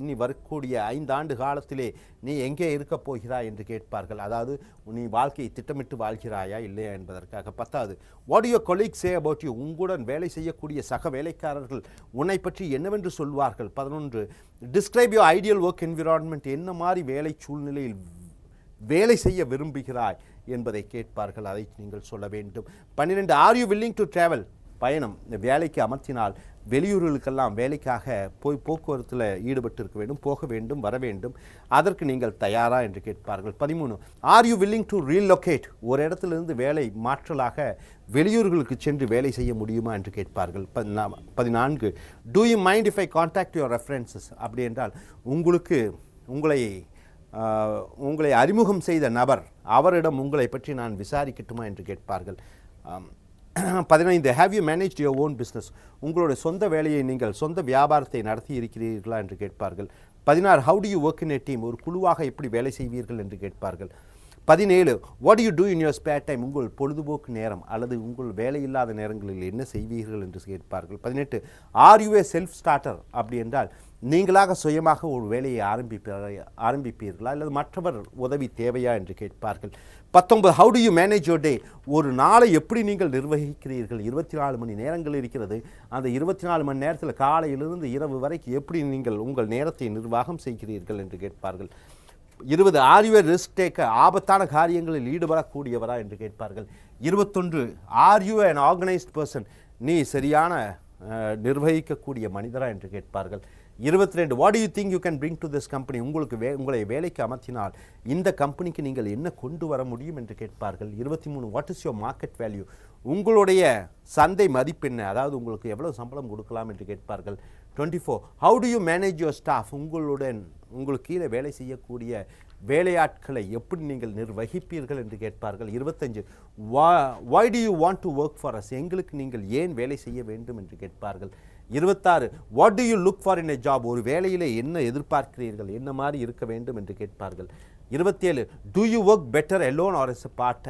இனி வரக்கூடிய 5 ஆண்டு காலத்திலே நீ எங்கே இருக்கப் போகிறாய் என்று கேட்பார்கள். அதாவது நீ வாழ்க்கையை திட்டமிட்டு வாழ்கிறாயா இல்லையா என்பதற்காக. பத்தாவது what your colleague say about you, உங்களுடன் வேலை செய்யக்கூடிய சக வேலைக்காரர்கள் உன்னை பற்றி என்னவென்று சொல்வார்கள். 11 describe your ideal work environment, என்ன மாதிரி வேலை சூழ்நிலையில் வேலை செய்ய விரும்புகிறாய் என்பதை கேட்பார்கள், அதை நீங்கள் சொல்ல வேண்டும். 12 are you willing to travel, பயணம், வேலைக்கு அமர்த்தினால் வெளியூர்களுக்கெல்லாம் வேலைக்காக போய் போக்குவரத்தில் ஈடுபட்டு இருக்க வேண்டும், போக வேண்டும், வர வேண்டும், அதற்கு நீங்கள் தயாரா என்று கேட்பார்கள். 13 are you willing to relocate, ஒரு இடத்திலிருந்து வேலை மாற்றலாக வெளியூர்களுக்கு சென்று வேலை செய்ய முடியுமா என்று கேட்பார்கள். 14 do you mind if I contact your references, அப்படி என்றால் உங்களை அறிமுகம் செய்த நபர் அவரிடம் உங்களை பற்றி நான் விசாரிக்கட்டுமா என்று கேட்பார்கள். 15 have you managed your own business, உங்களுடைய சொந்த வேலையை நீங்கள் சொந்த வியாபாரத்தை நடத்தி இருக்கிறீர்களா என்று கேட்பார்கள். 16 how do you work in a team, ஒரு குழுவாக எப்படி வேலை செய்வீர்கள் என்று கேட்பார்கள். 17 what you do in your spare time, உங்கள் பொழுதுபோக்கு நேரம் அல்லது உங்கள் வேலையில்லாத நேரங்களில் என்ன செய்வீர்கள் என்று கேட்பார்கள். 18 R you A self starter, அப்படி என்றால் நீங்களாக சுயமாக ஒரு வேலையை ஆரம்பிப்பீர்களா அல்லது மற்றவர் உதவி தேவையா என்று கேட்பார்கள். 19 how do you manage your day, ஒரு நாளை எப்படி நீங்கள் நிர்வகிக்கிறீர்கள், 24 மணி நேரங்கள் இருக்கிறது, அந்த 24 மணி நேரத்தில் காலையிலிருந்து இரவு வரைக்கும் எப்படி நீங்கள் உங்கள் நேரத்தை நிர்வாகம் செய்கிறீர்கள் என்று கேட்பார்கள். 20 are you a risk taker, ஆபத்தான காரியங்களில் ஈடுபடக்கூடியவரா என்று கேட்பார்கள். 21 are you an organised person, நீ சரியான நிர்வகிக்கக்கூடிய மனிதரா என்று கேட்பார்கள். 22 what you think you can bring to this company, உங்களை வேலைக்கு அமர்த்தினால் இந்த கம்பெனிக்கு நீங்கள் என்ன கொண்டு வர முடியும் என்று கேட்பார்கள். 23 what is your market value, உங்களுடைய சந்தை மதிப்பு என்ன, அதாவது உங்களுக்கு எவ்வளவு சம்பளம் கொடுக்கலாம் என்று கேட்பார்கள். 24 how do you manage your staff, உங்களுக்கு கீழே வேலை செய்யக்கூடிய வேலையாட்களை எப்படி நீங்கள் நிர்வகிப்பீர்கள் என்று கேட்பார்கள். 25 why do you want to work for us, எங்களுக்கு நீங்கள் ஏன் வேலை செய்ய வேண்டும் என்று கேட்பார்கள். 26 what do you look for in a job, ஒரு வேலையிலே என்ன எதிர்பார்க்கிறீர்கள், என்ன மாதிரி இருக்க வேண்டும் என்று கேட்பார்கள். 27 do you work better alone or as a part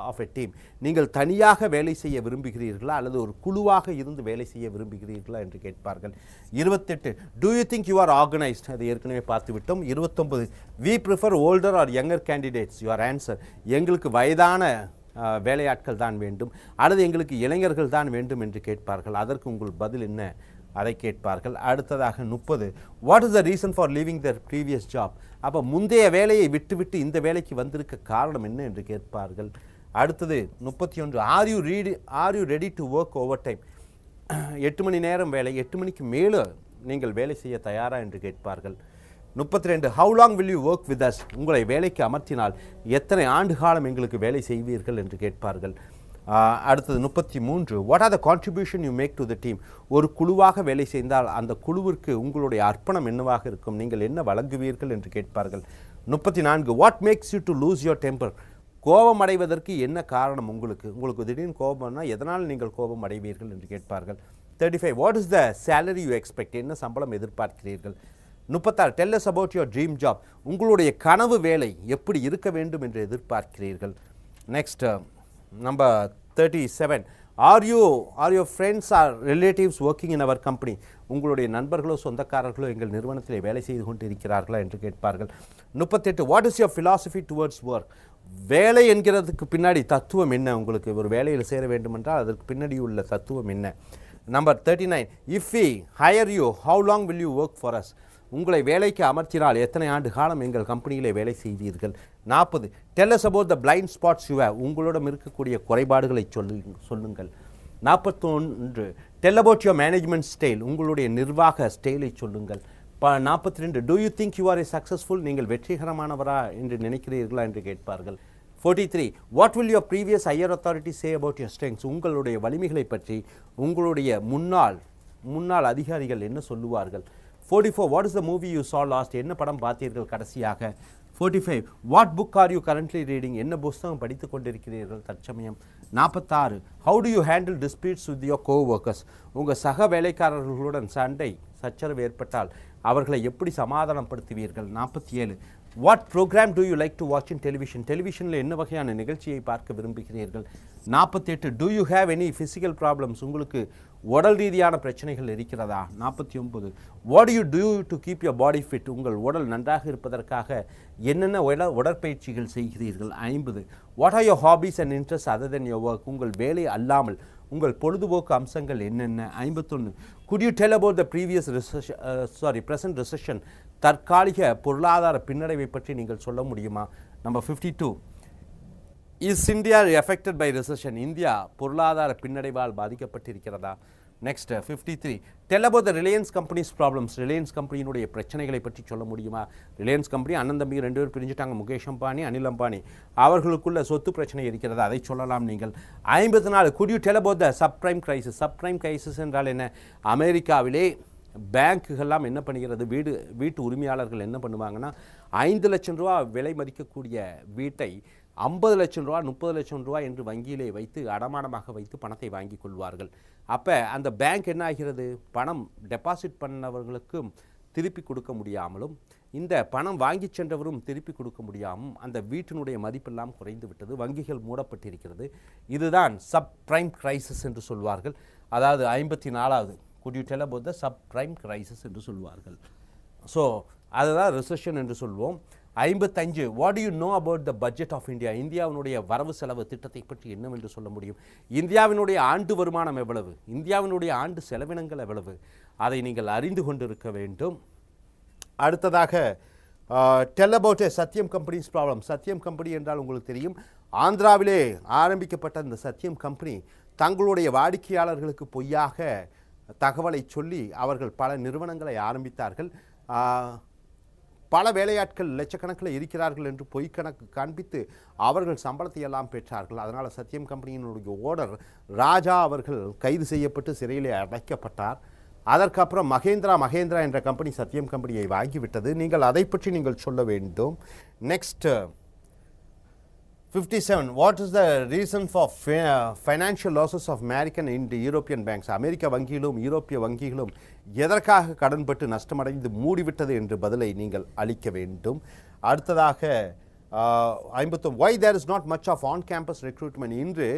of a team, நீங்கள் தனியாக வேலை செய்ய விரும்புகிறீர்களா அல்லது ஒரு குழுவாக இருந்து வேலை செய்ய விரும்புகிறீர்களா என்று கேட்பார்கள். 28 do you think you are organized, அதை ஏற்கனவே பார்த்து விட்டோம். 29 we prefer older or younger candidates, your answer, எங்களுக்கு வயதான வேலையாட்கள் தான் வேண்டும் அல்லது எங்களுக்கு இளைஞர்கள் தான் வேண்டும் என்று கேட்பார்கள், அதற்கு உங்கள் பதில் என்ன, அதை கேட்பார்கள். அடுத்ததாக 30 what is the reason for leaving their previous job, அப்போ முந்தைய வேலையை விட்டுவிட்டு இந்த வேலைக்கு வந்திருக்க காரணம் என்ன என்று கேட்பார்கள். அடுத்தது 31 are you ready to work over time, 8 மணி நேரம் வேலை, 8 மணிக்கு மேலே நீங்கள் வேலை செய்ய தயாரா என்று கேட்பார்கள். 32 how long will you work with us, உங்களை வேலைக்கு அமர்த்தினால் எத்தனை ஆண்டு காலம் எங்களுக்கு வேலை செய்வீர்கள் என்று கேட்பார்கள். அடுத்தது 33 what are the contribution you make to the team, ஒரு குழுவாக வேலை செய்தால் அந்த குழுவிற்கு உங்களுடைய அர்ப்பணம் என்னவாக இருக்கும், நீங்கள் என்ன வழங்குவீர்கள் என்று கேட்பார்கள். 34 what makes you to lose your temper, கோபம் அடைவதற்கு என்ன காரணம், உங்களுக்கு திடீர்னு கோபம்னா எதனால் நீங்கள் கோபம் அடைவீர்கள் என்று கேட்பார்கள். 35 what is the salary you expect, என்ன சம்பளம் எதிர்பார்க்கிறீர்கள். 36 tell us about your dream job, உங்களுடைய கனவு வேலை எப்படி இருக்க வேண்டும் என்று எதிர்பார்க்கிறீர்கள். Next number 37 are your friends or relatives working in our company, உங்களுடைய நண்பர்களோ சொந்தக்காரர்களோ எங்கள் நிறுவனத்தில் வேலை செய்து கொண்டு இருக்கிறார்களா என்று கேட்பார்கள். 38 what is your philosophy towards work, வேலை என்கிறதுக்கு பின்னாடி தத்துவம் என்ன, உங்களுக்கு ஒரு வேலையில் சேர வேண்டுமென்றால் அதற்கு பின்னாடி உள்ள தத்துவம் என்ன. Number 39, if we hire you, how long will you work for us? உங்களை வேலைக்கு அமர்த்தினால் எத்தனை ஆண்டு காலம் எங்கள் கம்பெனியிலே வேலை செய்வீர்கள்? 40, tell us about the blind spots you have. உங்களிடம் இருக்கக்கூடிய குறைபாடுகளை சொல்லுங்கள். 41, tell about your management style. உங்களுடைய நிர்வாக ஸ்டைலை சொல்லுங்கள். 42, do you think you are a successful? நீங்கள் வெற்றிகரமானவரா என்று நினைக்கிறீர்களா என்று கேட்பார்கள். 43, what will your previous higher authority say about your strengths? உங்களுடைய வலிமைகளை பற்றி உங்களுடைய முன்னாள் அதிகாரிகள் என்ன சொல்லுவார்கள்? 44, what is the movie you saw last? என்ன படம் பார்த்தீர்கள் கடைசியாக? 45, what book are you currently reading? என்ன புத்தகம் படித்துக் கொண்டிருக்கிறீர்கள் தற்சமயம்? 46, how do you handle disputes with your co-workers? உங்கள் சக வேலைக்காரர்களுடன் சச்சரவு ஏற்பட்டால் அவர்களை எப்படி சமாதானப்படுத்துவீர்கள்? 47, what program do you like to watch in television? டெலிவிஷனில் என்ன வகையான நிகழ்ச்சியை பார்க்க விரும்புகிறீர்கள்? 48, do you have any physical problems? உங்களுக்கு உடல் ரீதியான பிரச்சனைகள் இருக்கிறதா? 49, what do you do to keep your body fit? உங்கள் உடல் நன்றாக இருப்பதற்காக என்னென்ன உடற்பயிற்சிகள் செய்கிறீர்கள்? 50, what are your hobbies and interests other than your work? உங்கள் வேலை அல்லாமல் உங்கள் பொழுதுபோக்கு அம்சங்கள் என்னென்ன? 51, could you tell about the present recession? தற்காலிக பொருளாதார பின்னடைவை பற்றி நீங்கள் சொல்ல முடியுமா? Number 52, is India affected by recession? India பொருளாதார பின்னடைவால் பாதிக்கப்பட்டிருக்கிறதா? Next 53, tell about the Reliance companies problems. Reliance கம்பெனியினுடைய பிரச்சனைகளை பற்றி சொல்ல முடியுமா? ரிலையன்ஸ் கம்பெனி அண்ணன் தம்பி 2 பேர் பிரிஞ்சுட்டாங்க, முகேஷ் அம்பானி அனில் அம்பானி. அவர்களுக்குள்ள சொத்து பிரச்சனை இருக்கிறதா? அதை சொல்லலாம் நீங்கள். 54, good you tell about the subprime crisis? Subprime crisis என்றால் என்ன? அமெரிக்காவிலே பேங்க்குகள்லாம் என்ன பண்ணுகிறது, வீட்டு உரிமையாளர்கள் என்ன பண்ணுவாங்கன்னா 5 லட்சம் ரூபா விலை மதிக்கக்கூடிய வீட்டை 50 லட்சம் ரூபா 30 லட்சம் ரூபா என்று வங்கியிலே வைத்து அடமானமாக வைத்து பணத்தை வாங்கி கொள்வார்கள். அப்போ அந்த பேங்க் என்ன ஆகிறது, பணம் டெபாசிட் பண்ணவர்களுக்கும் திருப்பி கொடுக்க முடியாமலும் இந்த பணம் வாங்கி சென்றவரும் திருப்பி கொடுக்க முடியாமல் அந்த வீட்டினுடைய மதிப்பெல்லாம் குறைந்து விட்டது, வங்கிகள் மூடப்பட்டிருக்கிறது. இதுதான் சப்ரைம் கிரைசிஸ் என்று சொல்வார்கள். அதாவது 54வது could you tell about the subprime crisis என்று சொல்வார்கள். ஸோ அதுதான் ரிசெஷன் என்று சொல்வோம். 55, what do you know about the budget of India? இந்தியாவினுடைய வரவு செலவு திட்டத்தை பற்றி என்னவென்று சொல்ல முடியும்? இந்தியாவினுடைய ஆண்டு வருமானம் எவ்வளவு, இந்தியாவினுடைய ஆண்டு செலவினங்கள் எவ்வளவு, அதை நீங்கள் அறிந்து கொண்டிருக்க வேண்டும். அடுத்ததாக tell about A Sathyam companies problem. Sathyam company என்றால் உங்களுக்கு தெரியும், ஆந்திராவிலே ஆரம்பிக்கப்பட்ட இந்த சத்யம் கம்பெனி தங்களுடைய வாடிக்கையாளர்களுக்கு பொய்யாக தகவலை சொல்லி அவர்கள் பல நிறுவனங்களை ஆரம்பித்தார்கள். பல வேலையாட்கள் லட்சக்கணக்கில் இருக்கிறார்கள் என்று பொய்க்கணக்கு காண்பித்து அவர்கள் சம்பளத்தை எல்லாம் பெற்றார்கள். அதனால் சத்யம் கம்பெனியினுடைய ஓனர் ராஜா அவர்கள் கைது செய்யப்பட்டு சிறையிலே அடைக்கப்பட்டார். அதற்கப்புறம் மகேந்திரா என்ற கம்பெனி சத்யம் கம்பெனியை வாங்கிவிட்டது. நீங்கள் அதை பற்றி நீங்கள் சொல்ல வேண்டும். Next 57, what is the reason for financial losses of American and European banks? அமெரிக்க வங்கிகளும் யூரோப்பிய வங்கிகளும் எதற்காக கடன்பட்டு நஷ்டமடைந்து மூடிவிட்டது என்று பதிலை நீங்கள் அளிக்க வேண்டும். அடுத்ததாக 51, why there is not much of on campus recruitment? இன்று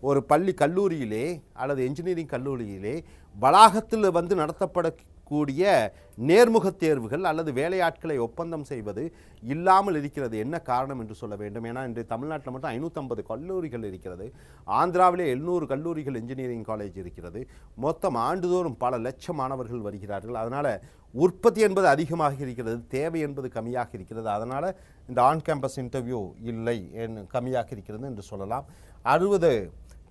ஒரு கல்லூரியிலே அல்லது என்ஜினியரிங் கல்லூரியிலே வளாகத்தில் வந்து நடத்தப்படக்கூடிய நேர்முக தேர்வுகள் அல்லது வேலையாட்களை ஒப்பந்தம் செய்வது இல்லாமல் இருக்கிறது. என்ன காரணம் என்று சொல்ல வேண்டும். ஏன்னா இன்று தமிழ்நாட்டில் மட்டும் 550 கல்லூரிகள் இருக்கிறது, ஆந்திராவிலே 700 கல்லூரிகள் என்ஜினியரிங் காலேஜ் இருக்கிறது. மொத்தம் ஆண்டுதோறும் பல லட்சம் மாணவர்கள் வருகிறார்கள். அதனால் உற்பத்தி என்பது அதிகமாக இருக்கிறது, தேவை என்பது கம்மியாக இருக்கிறது. அதனால் இந்த ஆன் கேம்பஸ் இன்டர்வியூ இல்லை கம்மியாக இருக்கிறது என்று சொல்லலாம். 60,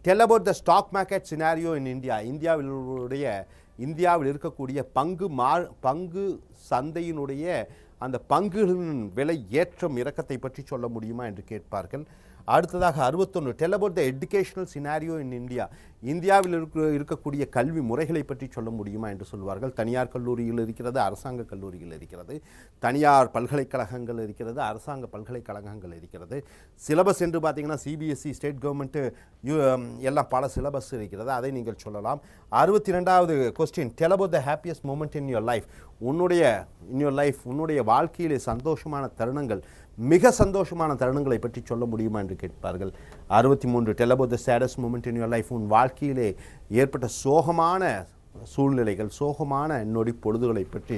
tell about the stock market scenario in India. இந்தியாவில் இருக்கக்கூடிய பங்கு சந்தையினுடைய அந்த பங்குகளின் விலை ஏற்றம் இறக்கத்தை பற்றி சொல்ல முடியுமா என்று கேட்பார்கள். அடுத்ததாக 61, del about the educational scenario in India. இந்தியாவில் இருக்கக்கூடிய கல்வி முறைகளை பற்றி சொல்ல முடியுமா என்று சொல்வார்கள். தனியார் கல்லூரிகள் இருக்கிறது, அரசாங்க கல்லூரிகள் இருக்கிறது, தனியார் பல்கலைக்கழகங்கள் இருக்கிறது, அரசாங்க பல்கலைக்கழகங்கள் இருக்கிறது. சிலபஸ் என்று பார்த்தீங்கன்னா சிபிஎஸ்சி, ஸ்டேட் கவர்மெண்ட்டு எல்லாம் பல சிலபஸ் இருக்கிறது, அதை நீங்கள் சொல்லலாம். 62வது question, tell about the happiest moment in your life. உன்னுடைய வாழ்க்கையிலே சந்தோஷமான தருணங்கள், மிக சந்தோஷமான தருணங்களை பற்றி சொல்ல முடியுமா என்று கேட்பார்கள். 63, tell about the saddest moment in your life. உன் வாழ்க்கையிலே ஏற்பட்ட சோகமான சூழ்நிலைகள், சோகமான நொடி பொழுதுகளை பற்றி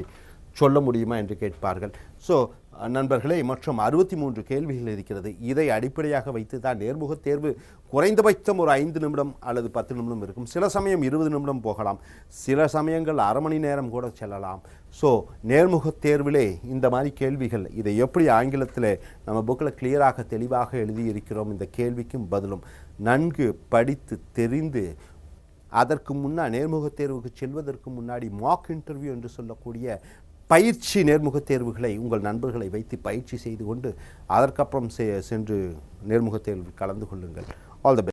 சொல்ல முடியுமா என்று கேட்பார்கள். ஸோ நண்பர்களே, மற்றும் 63 கேள்விகள் இருக்கிறது. இதை அடிப்படையாக வைத்து தான் நேர்முகத் தேர்வு குறைந்தபட்சம் ஒரு 5 நிமிடம் அல்லது 10 நிமிடம் இருக்கும். சில சமயம் 20 நிமிடம் போகலாம், சில சமயங்கள் அரை மணி நேரம் கூட செல்லலாம். ஸோ நேர்முகத் தேர்விலே இந்த மாதிரி கேள்விகள், இதை எப்படி ஆங்கிலத்தில் நம்ம புக்கில் கிளியராக தெளிவாக எழுதியிருக்கிறோம். இந்த கேள்விக்கும் பதிலும் நன்கு படித்து தெரிந்து அதற்கு முன்னால் நேர்முகத் தேர்வுக்கு செல்வதற்கு முன்னாடி மாக் இன்டர்வியூ என்று சொல்லக்கூடிய பயிற்சி நேர்முகத் தேர்வுகளை உங்கள் நண்பர்களை வைத்து பயிற்சி செய்து கொண்டு அதற்கப்புறம் சென்று நேர்முகத் தேர்வில் கலந்து கொள்ளுங்கள். All the best.